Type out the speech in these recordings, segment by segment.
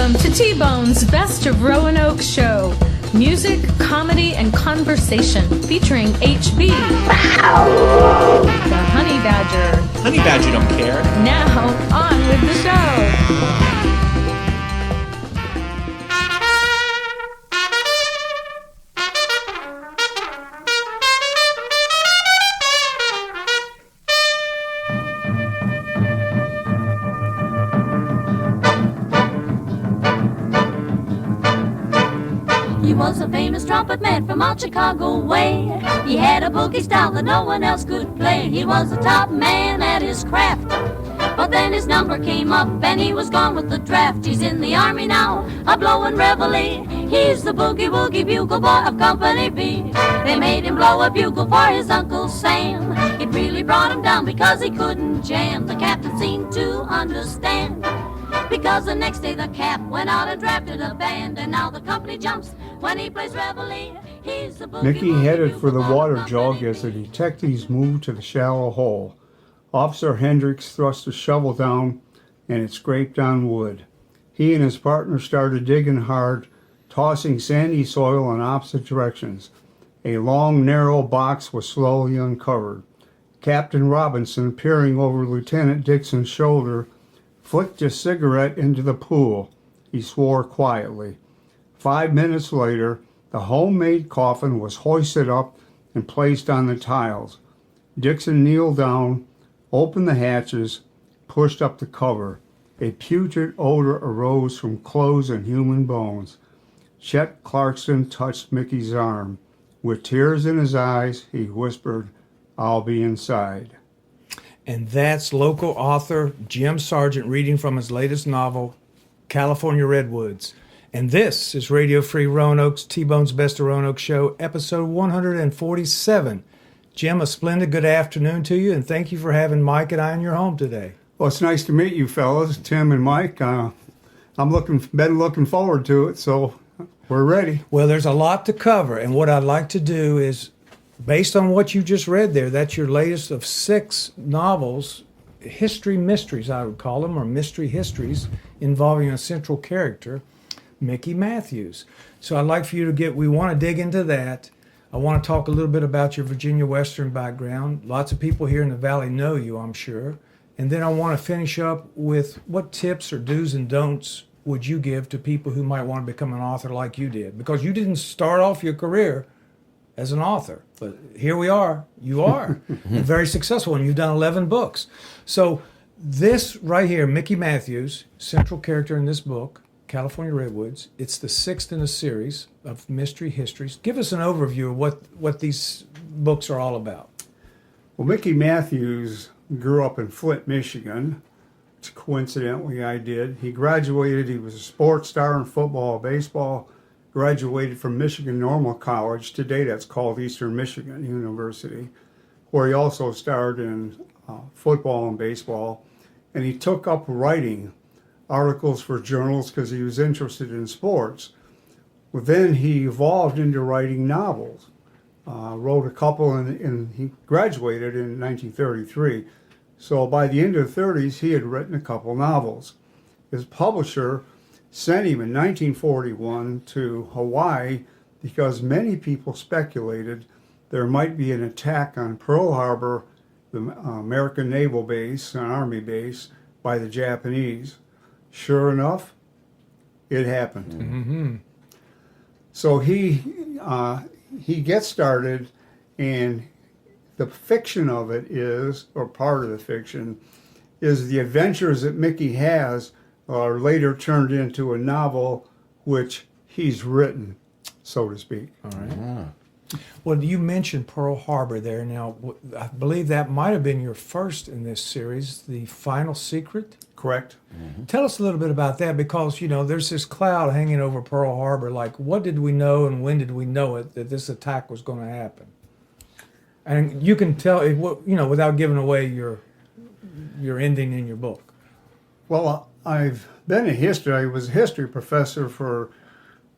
Welcome to T-Bone's Best of Roanoke show. Music, comedy, and conversation featuring HB. The Honey Badger. Honey Badger don't care. Now, on with the show. He was a famous trumpet man from out Chicago way. He had a boogie style that no one else could play. He was a top man at his craft, but then his number came up and he was gone with the draft. He's in the army now, a blowin' reveille. He's the boogie-woogie bugle boy of Company B. They made him blow a bugle for his Uncle Sam. It really brought him down because he couldn't jam. The captain seemed to understand, because the next day the cap went out and drafted a band, and now the company jumps when he plays reveille. He's the boogie. Mickey headed for the water jug as the detectives moved to the shallow hole. Officer Hendricks thrust a shovel down and it scraped on wood. He and his partner started digging hard, tossing sandy soil in opposite directions. A long, narrow box was slowly uncovered. Captain Robinson, peering over Lieutenant Dixon's shoulder, flicked a cigarette into the pool. He swore quietly. 5 minutes later, the homemade coffin was hoisted up and placed on the tiles. Dixon kneeled down, opened the hatches, pushed up the cover. A putrid odor arose from clothes and human bones. Chet Clarkson touched Mickey's arm. With tears in his eyes, he whispered, "I'll be inside." And that's local author Jim Sargent reading from his latest novel, California Redwoods. And this is Radio Free Roanoke's T-Bone's Best of Roanoke show, episode 147. Jim, a splendid good afternoon to you, and thank you for having Mike and I in your home today. Well, it's nice to meet you fellas, Tim and Mike. I'm been looking forward to it, so we're ready. Well, there's a lot to cover, and what I'd like to do is, based on what you just read there, that's your latest of 6 novels, history mysteries, I would call them, or mystery histories, involving a central character, Mickey Matthews. So I'd like for you to we want to dig into that. I want to talk a little bit about your Virginia Western background. Lots of people here in the Valley know you, I'm sure. And then I want to finish up with what tips or do's and don'ts would you give to people who might want to become an author like you did? Because you didn't start off your career as an author, but here we are. You are very successful, and you've done 11 books. So this right here, Mickey Matthews, central character in this book, California Redwoods, it's the 6th in a series of mystery histories. Give us an overview of what these books are all about. Well, Mickey Matthews grew up in Flint, Michigan, which coincidentally I did. He graduated, he was a sports star in football, baseball, graduated from Michigan Normal College. Today that's called Eastern Michigan University, where he also starred in football and baseball. And he took up writing articles for journals because he was interested in sports. Well, then he evolved into writing novels. Wrote a couple, and he graduated in 1933. So by the end of the 30s, he had written a couple novels. His publisher sent him in 1941 to Hawaii because many people speculated there might be an attack on Pearl Harbor, the American naval base, an army base, by the Japanese. Sure enough, it happened. Mm-hmm. So he gets started, and the fiction of it is, or part of the fiction, is the adventures that Mickey has are later turned into a novel which he's written, so to speak. All right. Yeah. Well, you mentioned Pearl Harbor there. Now, I believe that might have been your first in this series, The Final Secret. Correct. Mm-hmm. Tell us a little bit about that, because, there's this cloud hanging over Pearl Harbor. Like, what did we know and when did we know it that this attack was going to happen? And you can tell, without giving away your ending in your book. Well, I've been a history. I was a history professor for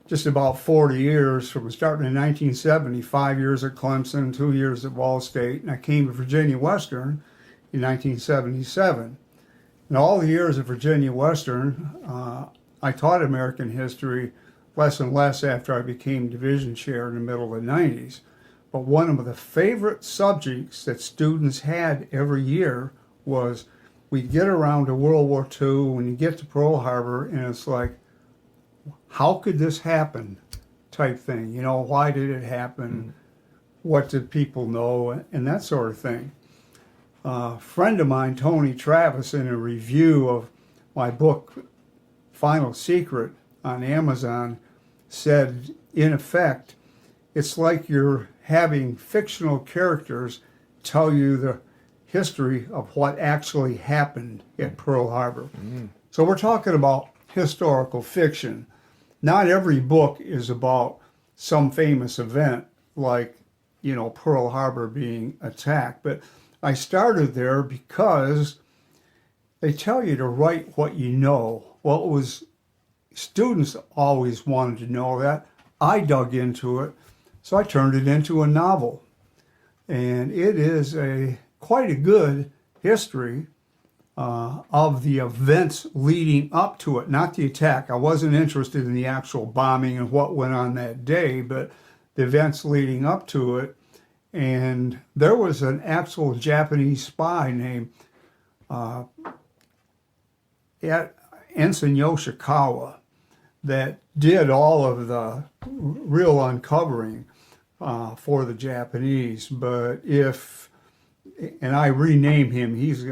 just about 40 years, from starting in 1970, 5 years at Clemson, 2 years at Ball State, and I came to Virginia Western in 1977. In all the years of Virginia Western, I taught American history less and less after I became division chair in the middle of the 90s. But one of the favorite subjects that students had every year was we'd get around to World War II, when you get to Pearl Harbor, and it's like, how could this happen type thing? You know, why did it happen? What did people know? And that sort of thing. A friend of mine, Tony Travis, in a review of my book, Final Secret, on Amazon, said, in effect, it's like you're having fictional characters tell you the history of what actually happened at Pearl Harbor. So we're talking about historical fiction. Not every book is about some famous event like, you know, Pearl Harbor being attacked. But I started there because they tell you to write what you know. Well, it was, students always wanted to know that. I dug into it, so I turned it into a novel. And it is quite a good history of the events leading up to it, not the attack. I wasn't interested in the actual bombing and what went on that day, but the events leading up to it. And there was an actual Japanese spy named Ensign Yoshikawa that did all of the real uncovering for the Japanese. But and I rename him, he's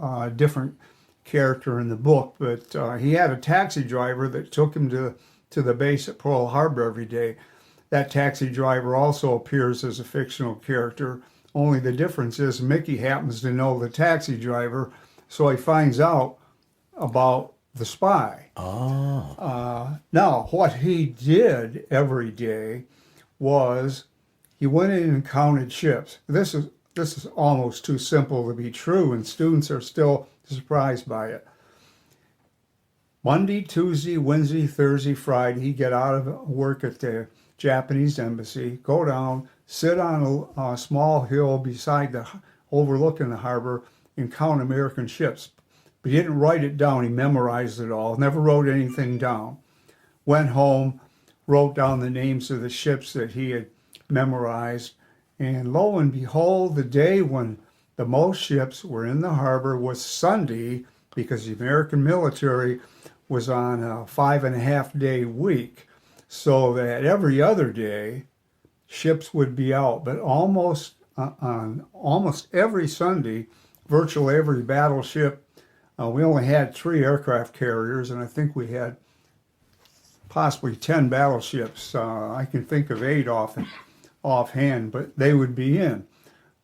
a different character in the book, but he had a taxi driver that took him to the base at Pearl Harbor every day. That taxi driver also appears as a fictional character, only the difference is Mickey happens to know the taxi driver, so he finds out about the spy. Now, what he did every day was he went in and counted ships. This is almost too simple to be true, and students are still surprised by it. Monday, Tuesday, Wednesday, Thursday, Friday, he'd get out of work at the Japanese embassy, go down, sit on a small hill overlooking the harbor, and count American ships. But he didn't write it down, he memorized it all, never wrote anything down. Went home, wrote down the names of the ships that he had memorized, and lo and behold, the day when the most ships were in the harbor was Sunday, because the American military was on a 5.5-day week, so that every other day ships would be out. But on almost every Sunday, virtually every battleship, we only had 3 aircraft carriers, and I think we had possibly 10 battleships. I can think of 8 offhand, but they would be in.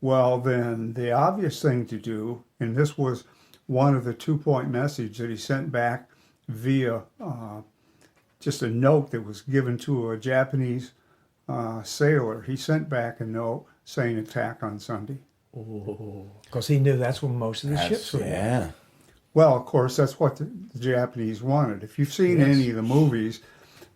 Well, then the obvious thing to do, and this was one of the 2-point message that he sent back via just a note that was given to a Japanese sailor. He sent back a note saying attack on Sunday. Because he knew that's when most of the ships were. Yeah. Well, of course, that's what the Japanese wanted. If you've seen any of the movies,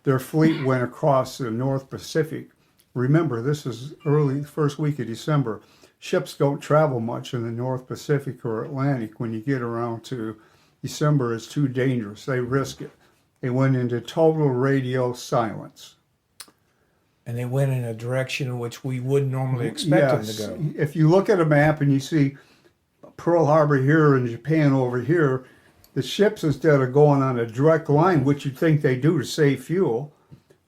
their fleet went across the North Pacific. Remember, this is early, first week of December. Ships don't travel much in the North Pacific or Atlantic. When you get around to December, it's too dangerous. They risk it. They went into total radio silence. And they went in a direction in which we wouldn't normally expect them to go. If you look at a map and you see Pearl Harbor here and Japan over here, the ships, instead of going on a direct line, which you'd think they do to save fuel,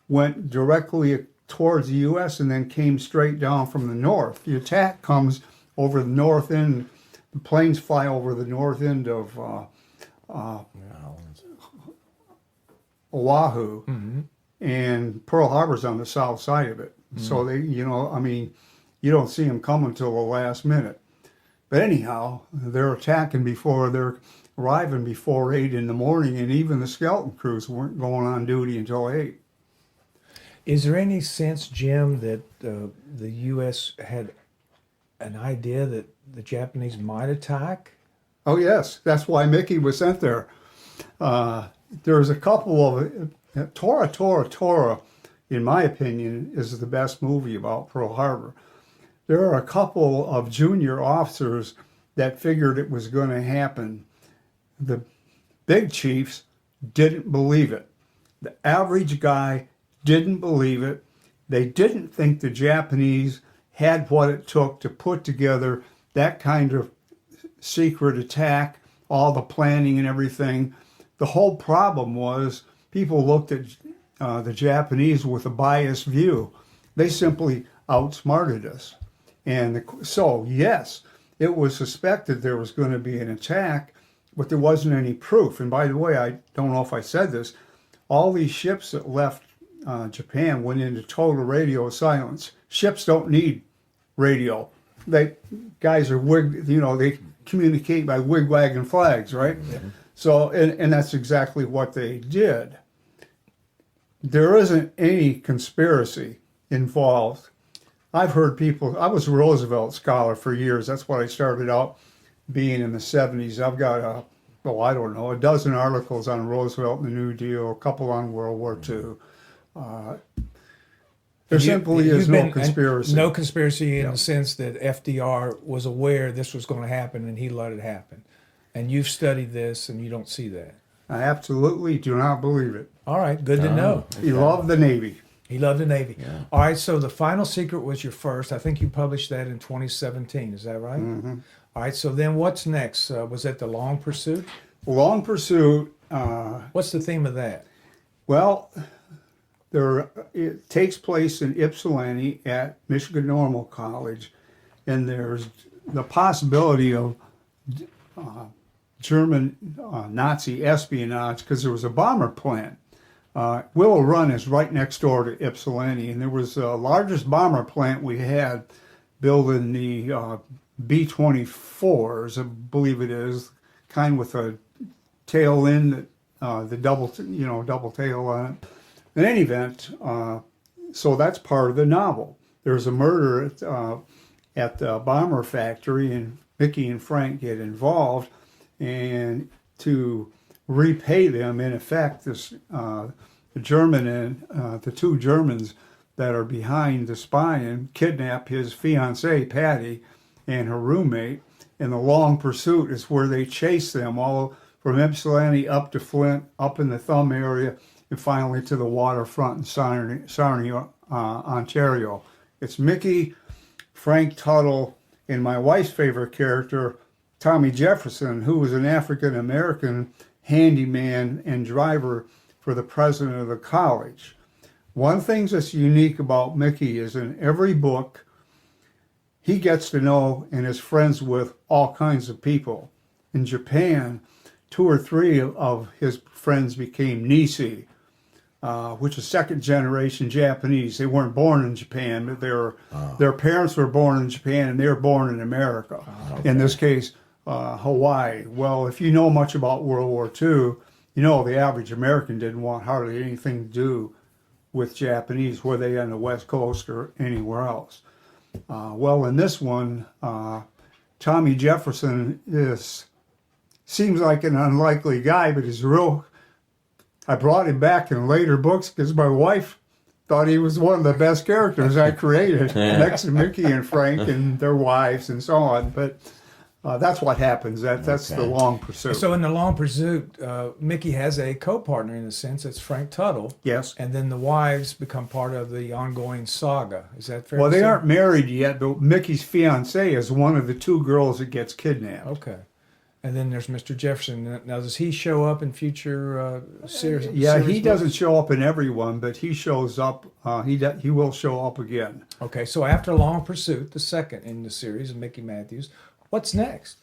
went directly towards the U.S. and then came straight down from the north. The attack comes over the north end. The planes fly over the north end of Oahu, and Pearl Harbor's on the south side of it. So they, you don't see them coming till the last minute. But anyhow, they're arriving before 8 in the morning, and even the skeleton crews weren't going on duty until 8. Is there any sense, Jim, that the U.S. had an idea that the Japanese might attack? Oh, yes. That's why Mickey was sent there. There's a couple of... Tora, in my opinion, is the best movie about Pearl Harbor. There are a couple of junior officers that figured it was going to happen. The big chiefs didn't believe it. The average guy didn't believe it. They didn't think the Japanese had what it took to put together that kind of secret attack, all the planning and everything. The whole problem was people looked at the Japanese with a biased view. They simply outsmarted us. And so, yes, it was suspected there was going to be an attack, but there wasn't any proof. And by the way, I don't know if I said this, all these ships that left Japan went into total radio silence. Ships don't need radio. Guys are they communicate by wigwagging flags, right? Mm-hmm. So, and that's exactly what they did. There isn't any conspiracy involved. I've heard people, I was a Roosevelt scholar for years. That's what I started out being in the 70s. I've got a dozen articles on Roosevelt and the New Deal, a couple on World War II. There simply is no conspiracy. No conspiracy in the sense that FDR was aware this was going to happen and he let it happen. And you've studied this and you don't see that. I absolutely do not believe it. All right, good to know. He loved the Navy. He loved the Navy. Yeah. All right, so The Final Secret was your first. I think you published that in 2017. Is that right? Mm-hmm. All right, so then what's next? Was that The Long Pursuit? Long Pursuit. What's the theme of that? Well, it takes place in Ypsilanti at Michigan Normal College, and there's the possibility of German Nazi espionage because there was a bomber plant. Willow Run is right next door to Ypsilanti, and there was the largest bomber plant we had building the B-24s, I believe it is, kind with a tail end, the double tail on it. In any event, so that's part of the novel. There's a murder at the bomber factory, and Mickey and Frank get involved, and to repay them, in effect, the German and the two Germans that are behind the spying kidnap his fiancée, Patty, and her roommate. And the Long Pursuit is where they chase them all from Ypsilanti up to Flint, up in the Thumb area, and finally to the waterfront in Sarnia, Ontario. It's Mickey, Frank Tuttle, and my wife's favorite character, Tommy Jefferson, who was an African-American handyman and driver for the president of the college. One thing that's unique about Mickey is in every book, he gets to know and is friends with all kinds of people. In Japan, 2 or 3 of his friends became Nisi, which is second generation Japanese. They weren't born in Japan, but their parents were born in Japan and they were born in America. Okay. In this case, Hawaii. Well, if you know much about World War II, you know the average American didn't want hardly anything to do with Japanese, were they on the West Coast or anywhere else. Well, in this one, Tommy Jefferson seems like an unlikely guy, but he's real. I brought him back in later books because my wife thought he was one of the best characters I created, next to Mickey and Frank and their wives and so on. But that's what happens. That's the Long Pursuit. So in the Long Pursuit, Mickey has a co-partner in a sense. It's Frank Tuttle. Yes. And then the wives become part of the ongoing saga. Is that fair? Well, to they say? aren't married yet, but Mickey's fiancée is one of the 2 girls that gets kidnapped. Okay. And then there's Mr. Jefferson. Now, does he show up in future series? Yeah, he books? doesn't show up in every one, but he shows up. He will show up again. Okay, so after Long Pursuit, the second in the series of Mickey Matthews, what's next?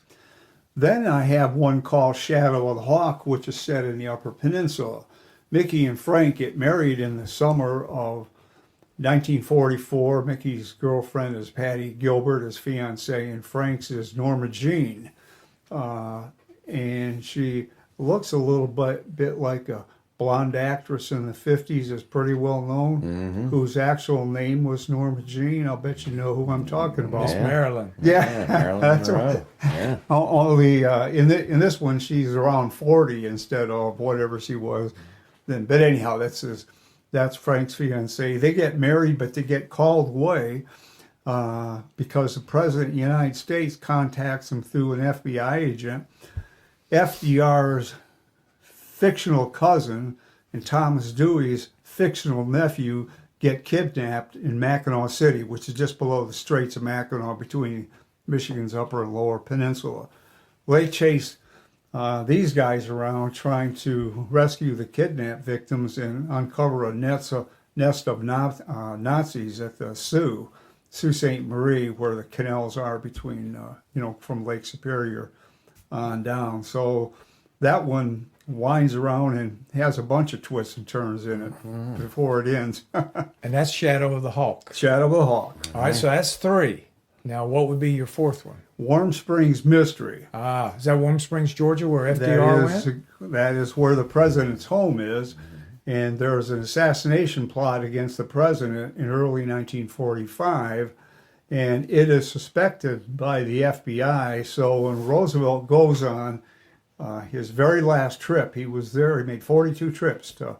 Then I have one called Shadow of the Hawk, which is set in the Upper Peninsula. Mickey and Frank get married in the summer of 1944. Mickey's girlfriend is Patty Gilbert, his fiancée, and Frank's is Norma Jean. And she looks a little bit like a blonde actress in the 50s, is pretty well known, whose actual name was Norma Jean. I'll bet you know who I'm talking about. Miss Marilyn. Yeah, Marilyn that's Monroe. Yeah. Only in this one she's around 40 instead of whatever she was then. But anyhow, that's Frank's fiancée. They get married, but they get called away because the President of the United States contacts them through an FBI agent. FDR's fictional cousin and Thomas Dewey's fictional nephew get kidnapped in Mackinac City, which is just below the Straits of Mackinac between Michigan's upper and lower peninsula. They chase these guys around trying to rescue the kidnapped victims and uncover a nest of Nazis at the Sault Ste. Marie, where the canals are between, from Lake Superior on down. So that one winds around and has a bunch of twists and turns in it before it ends. And that's Shadow of the Hawk. Shadow of the Hawk. All right, so that's 3. Now, what would be your 4th one? Warm Springs Mystery. Is that Warm Springs, Georgia, where FDR went? That is where the president's home is. And there was an assassination plot against the president in early 1945. And it is suspected by the FBI. So when Roosevelt goes on his very last trip, he was there, he made 42 trips to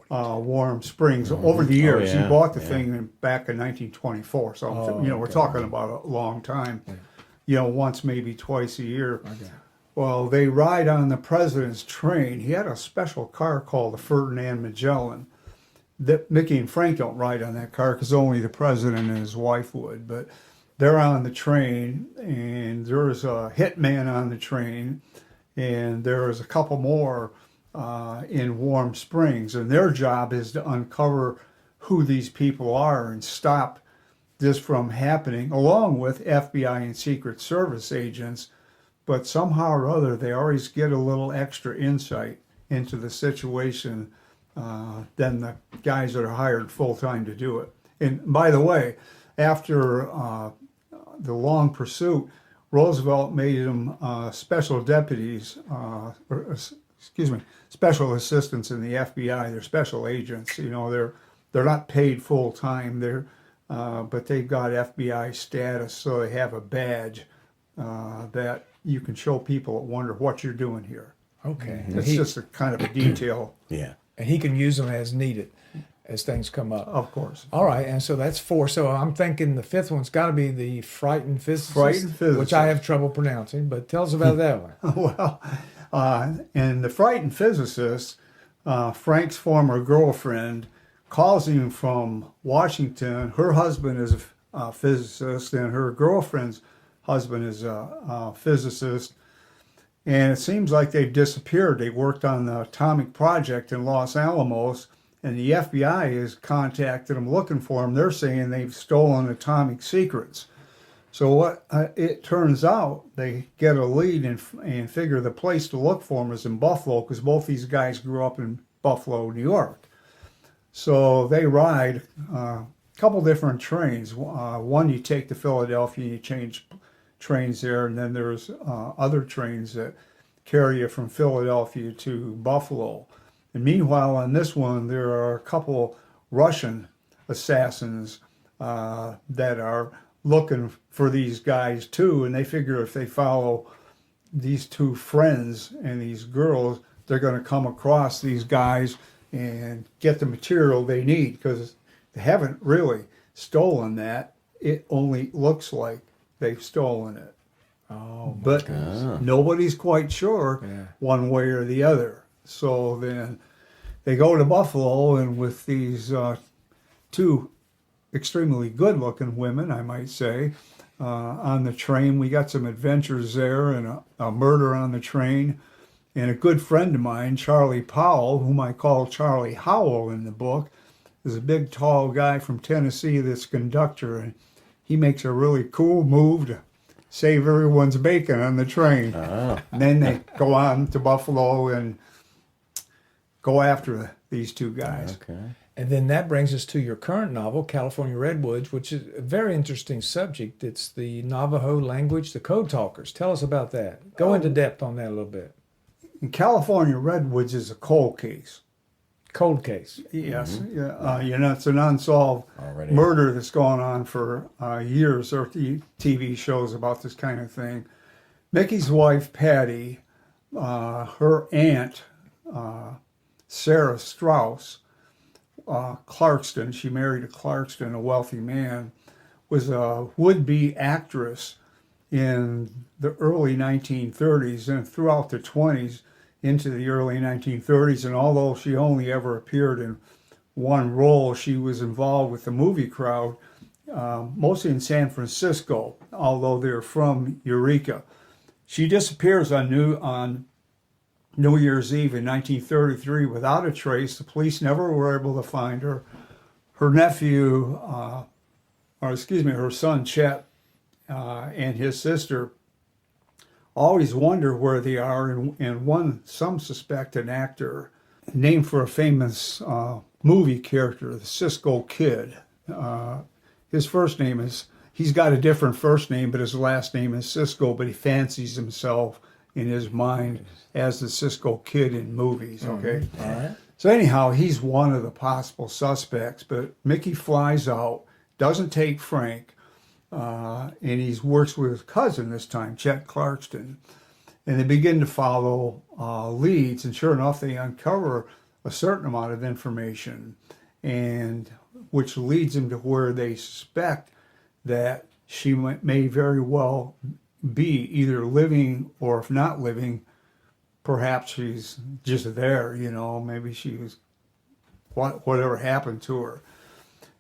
Warm Springs over the years. Oh, yeah. He bought the thing back in 1924. So, we're talking about a long time. Once, maybe twice a year. Okay. Well, they ride on the president's train. He had a special car called the Ferdinand Magellan. That Mickey and Frank don't ride on that car because only the president and his wife would. But they're on the train, and there's a hitman on the train, and there's a couple more in Warm Springs, and their job is to uncover who these people are and stop this from happening, along with FBI and Secret Service agents. But somehow or other, they always get a little extra insight into the situation than the guys that are hired full-time to do it. And by the way, after the long pursuit, Roosevelt made them special deputies, special assistants in the FBI. They're special agents. They're not paid full-time. But they've got FBI status, so they have a badge that you can show people that wonder what you're doing here. Okay. It's just a kind of a detail. Yeah. And he can use them as needed, as things come up. Of course. All right, and so that's 4. So I'm thinking the 5th one's got to be the Frightened Physicist, which I have trouble pronouncing. But tell us about that one. Well, and the Frightened Physicist, Frank's former girlfriend, calls him from Washington. Her husband is a physicist, and her girlfriend's husband is a physicist. And it seems like they've disappeared. They worked on the atomic project in Los Alamos, and the FBI has contacted them looking for them. They're saying they've stolen atomic secrets. So what it turns out, they get a lead and figure the place to look for them is in Buffalo, because both these guys grew up in Buffalo, New York. So they ride a couple different trains. One you take to Philadelphia, you change trains there, and then there's other trains that carry you from Philadelphia to Buffalo. And meanwhile, on this one, there are a couple Russian assassins that are looking for these guys too, and they figure if they follow these two friends and these girls, they're going to come across these guys and get the material they need, because they haven't really stolen that. It only looks like they've stolen it. Oh, but nobody's quite sure one way or the other. So then they go to Buffalo, and with these two extremely good-looking women, I might say, on the train, we got some adventures there and a murder on the train. And a good friend of mine, Charlie Powell, whom I call Charlie Howell in the book, is a big, tall guy from Tennessee that's conductor, and he makes a really cool move to save everyone's bacon on the train. And then they go on to Buffalo and go after these two guys. Okay. And then that brings us to your current novel, California Redwoods, which is a very interesting subject. It's the Navajo language, the Code Talkers. Tell us about that. Go into depth on that a little bit. In California Redwoods is a cold case. Cold case. Yes. It's an unsolved murder that's gone on for years. There are TV shows about this kind of thing. Mickey's wife, Patty, her aunt, Sarah Strauss, Clarkston, she married a Clarkston, a wealthy man, was a would-be actress in the early 1930s, and throughout the 20s into the early 1930s. And although she only ever appeared in one role, she was involved with the movie crowd, mostly in San Francisco, although they're from Eureka. She disappears on New Year's Eve in 1933 without a trace. The police never were able to find her. Her nephew, her son Chet, and his sister always wonder where they are, and some suspect an actor named for a famous movie character, the Cisco Kid. His first name he's got a different first name, but his last name is Cisco, but he fancies himself in his mind as the Cisco Kid in movies, okay? All right. So anyhow, he's one of the possible suspects, but Mickey flies out, doesn't take Frank, and he works with his cousin this time, Chet Clarkston, and they begin to follow leads, and sure enough, they uncover a certain amount of information, and which leads them to where they suspect that she may very well be either living, or if not living, perhaps she's just there, maybe she was, whatever happened to her.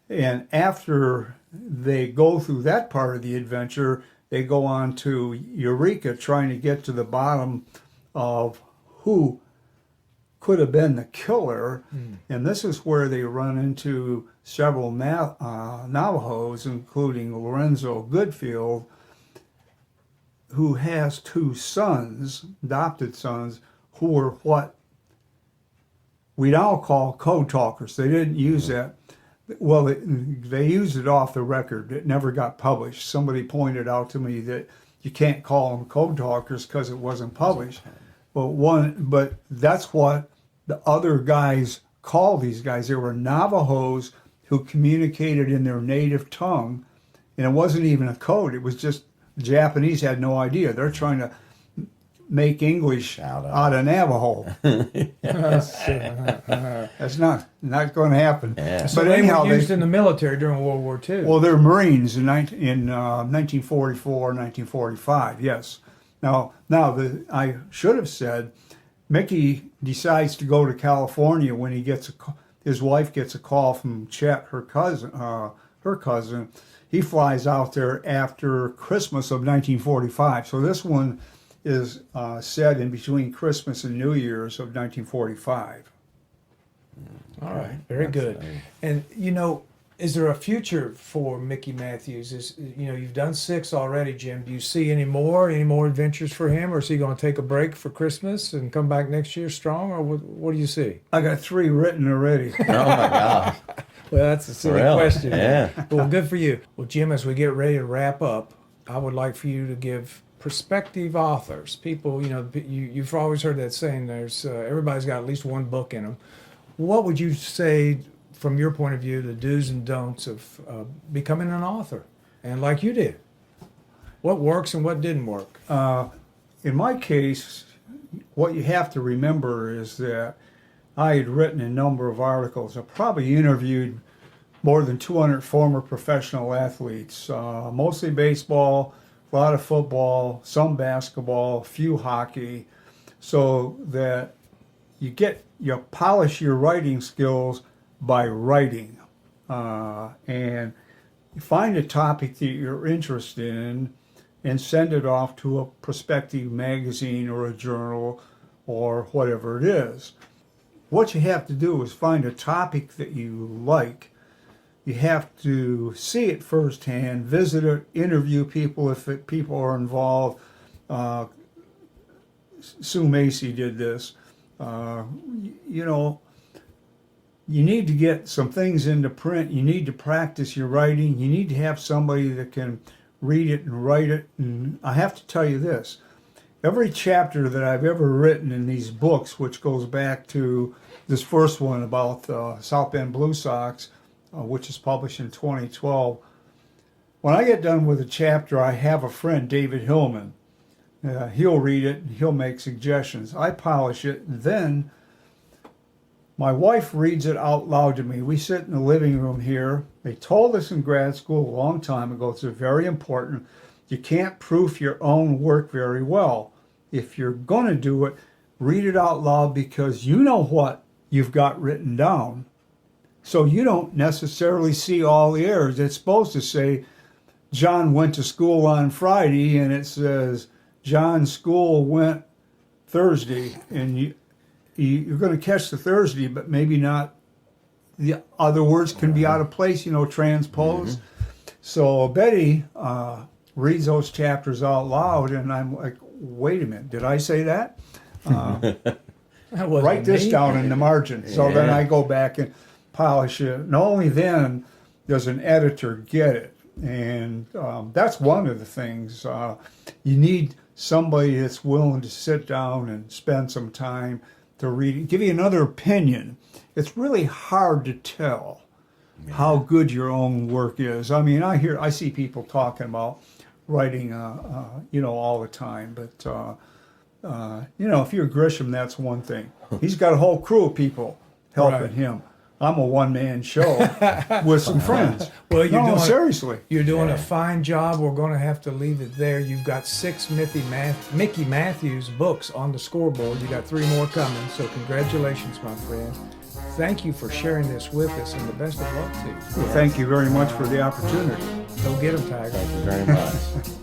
And after they go through that part of the adventure, they go on to Eureka, trying to get to the bottom of who could have been the killer. And this is where they run into several Navajos, including Lorenzo Goodfield, who has two sons, adopted sons, who are what we now call code talkers. They didn't use that. Well, they used it off the record. It never got published. Somebody pointed out to me that you can't call them code talkers because it wasn't published. But that's what the other guys called these guys. They were Navajos who communicated in their native tongue, and it wasn't even a code. It was just the Japanese had no idea. They're trying to make English out of Navajo. That's not going to happen. Yeah. But anyhow, they were used in the military during World War II. Well, they're Marines in 1944, 1945. Yes. Now, I should have said, Mickey decides to go to California when his wife gets a call from Chet, her cousin. He flies out there after Christmas of 1945. So this one is set in between Christmas and New Year's of 1945. All right, very good. And is there a future for Mickey Matthews? You've done 6 already, Jim. Do you see any more adventures for him, or is he going to take a break for Christmas and come back next year strong, or what do you see? I got 3 written already. Oh my God. Well, that's a silly question. Yeah. Well, good for you. Well, Jim, as we get ready to wrap up, I would like for you to give prospective authors, people, you've always heard that saying, there's everybody's got at least one book in them. What would you say, from your point of view, the do's and don'ts of becoming an author, and like you did? What works and what didn't work? In my case, what you have to remember is that I had written a number of articles. I probably interviewed more than 200 former professional athletes, mostly baseball, a lot of football, some basketball, few hockey, so that you polish your writing skills by writing, and you find a topic that you're interested in and send it off to a prospective magazine or a journal or whatever it is. What you have to do is find a topic that you like. You have to see it firsthand, visit it, interview people if people are involved. Sue Macy did this. You need to get some things into print. You need to practice your writing. You need to have somebody that can read it and write it. And I have to tell you this. Every chapter that I've ever written in these books, which goes back to this first one about South Bend Blue Sox, which is published in 2012, when I get done with a chapter, I have a friend, David Hillman. He'll read it, and he'll make suggestions. I polish it, and then my wife reads it out loud to me. We sit in the living room here. They told us in grad school a long time ago, it's very important, you can't proof your own work very well. If you're going to do it, read it out loud because you know what you've got written down. So you don't necessarily see all the errors. It's supposed to say, John went to school on Friday, and it says, John's school went Thursday, and you're going to catch the Thursday, but maybe not. The other words can be out of place, transpose. So Betty reads those chapters out loud, and I'm like, wait a minute, did I say that? Write this down in the margin. So then I go back and polish it. And only then does an editor get it. And that's one of the things. You need somebody that's willing to sit down and spend some time to read it, give you another opinion. It's really hard to tell how good your own work is. I mean, I see people talking about writing, all the time. But, if you're Grisham, that's one thing. He's got a whole crew of people helping him. I'm a one-man show with some friends. Well, seriously. You're doing a fine job. We're going to have to leave it there. You've got 6 Mickey Matthews books on the scoreboard. You got 3 more coming, so congratulations, my friend. Thank you for sharing this with us, and the best of luck to you. Well, thank you very much for the opportunity. Go get them, Tiger. Thank you very much.